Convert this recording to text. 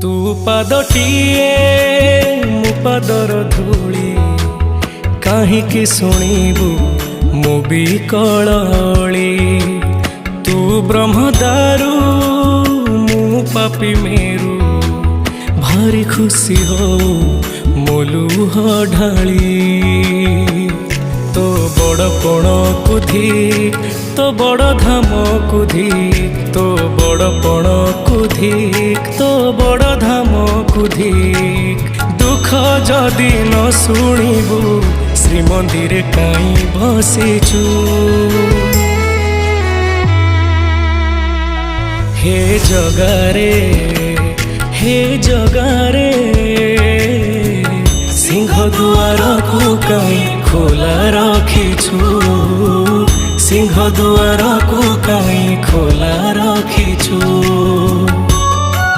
तू पादटिए मु पादर धूली काहींकि शुणिबु मु बिकलली। तू ब्रह्मदारू मु पापी मेरू भारी खुशी हो मोलुह ढाली। तो बड़ पण कुधिक तो बड़ धाम कुधिक तो बड़ पण कुधिक तो बड़ धाम कुधिक। दुख जदि न शुणिबु श्रीमंदिर काई बसिचु। हे जगारे हे जगारे सिंह दुआर को कहीं खोला रखिछु। सिंह दुआर को कहीं खोला रखिछु।